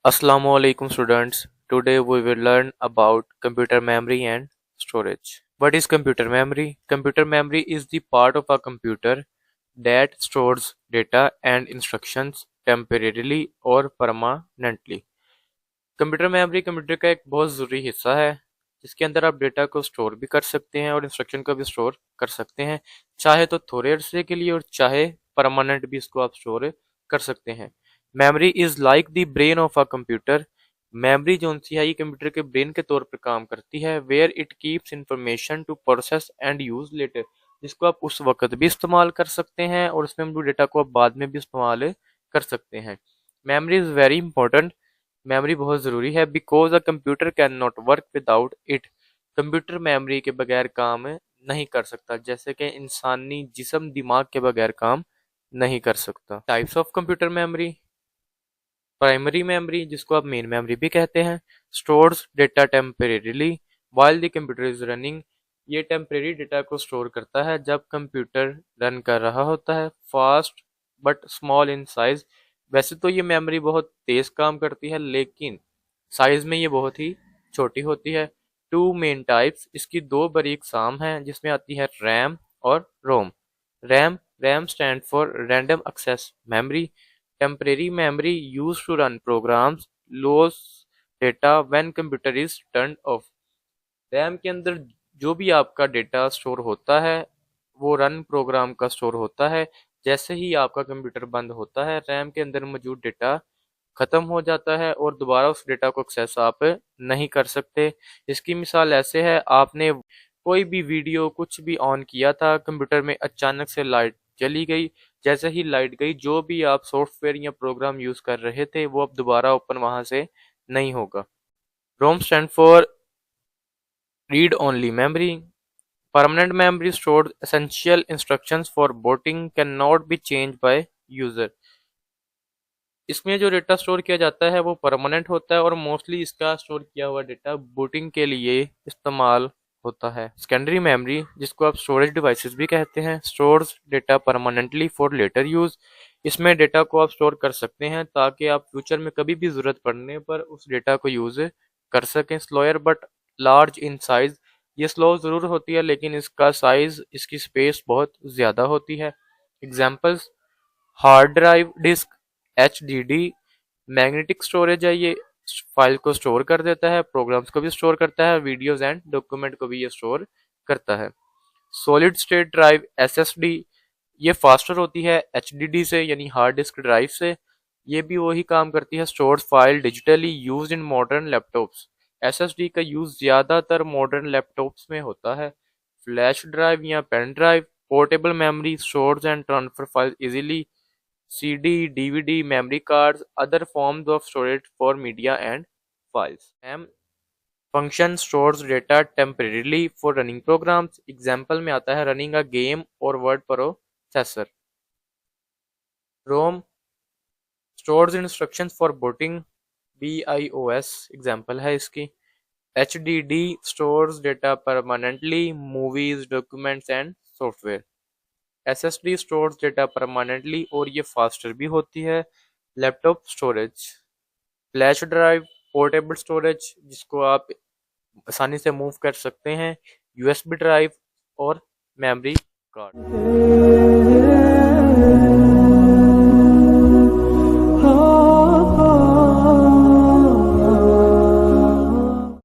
Assalamualaikum students. Today we will learn about computer memory and storage. What is computer memory? Computer memory is the part of a computer that stores data and instructions temporarily or permanently. Computer memory computer का एक बहुत ज़रूरी हिस्सा है जिसके अंदर आप data को स्टोर भी कर सकते हैं और इंस्ट्रक्शन को भी स्टोर कर सकते हैं, चाहे तो थोड़े अरसे के लिए और चाहे परमानेंट भी इसको आप स्टोर कर सकते हैं। Memory is like the brain of a computer. Memory जो सी है ये कंप्यूटर के ब्रेन के तौर पर काम करती है, where it keeps information to process and use later, जिसको आप उस वक्त भी इस्तेमाल कर सकते हैं और उसमें मौजूद डेटा को आप बाद में भी इस्तेमाल कर सकते हैं। Memory is very important. Memory बहुत ज़रूरी है because a computer can not work without it. Computer memory के बगैर काम नहीं कर सकता, जैसे कि इंसानी जिस्म दिमाग के बगैर काम नहीं कर सकता। Types of computer memory: primary memory, जिसको आप मेन मेमोरी भी कहते हैं, stores data temporarily while the computer is running. ये टेम्परेरी डेटा को स्टोर करता है जब कंप्यूटर रन कर रहा होता है। Fast but small in size, वैसे तो ये मेमोरी बहुत तेज काम करती है लेकिन साइज में ये बहुत ही छोटी होती है। टू मेन टाइप्स, इसकी दो बड़ी इकसाम हैं जिसमें आती है रैम और ROM. RAM stand for random access memory. Temporary memory use to run programs lose data when computer is turn off. RAM के अंदर जो भी आपका डेटा स्टोर होता है वो रन प्रोग्राम का स्टोर होता है। जैसे ही आपका कंप्यूटर बंद होता है रैम के अंदर मौजूद डेटा खत्म हो जाता है और दोबारा उस डेटा को एक्सेस आप नहीं कर सकते। इसकी मिसाल ऐसे है, आपने कोई भी वीडियो कुछ भी ऑन किया था, कंप्यूटर में अचानक से लाइट चली गई। जैसे ही लाइट गई जो भी आप सॉफ्टवेयर या प्रोग्राम यूज कर रहे थे वो अब दोबारा ओपन वहां से नहीं होगा। रोम stand for read only memory. Permanent memory stored essential instructions for boating can not be change by user. इसमें जो डेटा स्टोर किया जाता है वो परमानेंट होता है और मोस्टली इसका स्टोर किया हुआ डेटा बूटिंग के लिए इस्तेमाल होता है। सेकेंडरी मेमोरी, जिसको आप स्टोरेज डिवाइसेस भी कहते हैं, stores data permanently for later use. इसमें डेटा को आप स्टोर कर सकते हैं ताकि आप फ्यूचर में कभी भी जरूरत पड़ने पर उस डेटा को यूज कर सकें। Slower but large in size, ये स्लो जरूर होती है लेकिन इसका साइज, इसकी स्पेस बहुत ज्यादा होती है। Examples: hard drive, disk, HDD। Magnetic storage है, ये फाइल को स्टोर कर देता है, प्रोग्राम्स को भी स्टोर करता है, वीडियोस एंड डॉक्यूमेंट को भी ये स्टोर करता है। सॉलिड स्टेट ड्राइव SSD, ये फास्टर होती है HDD से यानी हार्ड डिस्क ड्राइव से। ये भी वही काम करती है, stores file digitally use in modern laptops. SSD का यूज ज्यादातर मॉडर्न लैपटॉप्स में होता है। फ्लैश ड्राइव या pen drive, portable memory, stores and transfer file easily. CD, DVD, memory cards, other forms of storage for media and files. RAM function stores data temporarily for running programs. Example में आता है running a game or word processor. ROM stores instructions for booting, BIOS example है इसकी। HDD stores data permanently, movies, documents and software. SSD stores data permanently और ये faster भी होती है। Laptop storage, flash drive, portable storage जिसको आप आसानी से मूव कर सकते हैं, USB ड्राइव और मेमोरी कार्ड।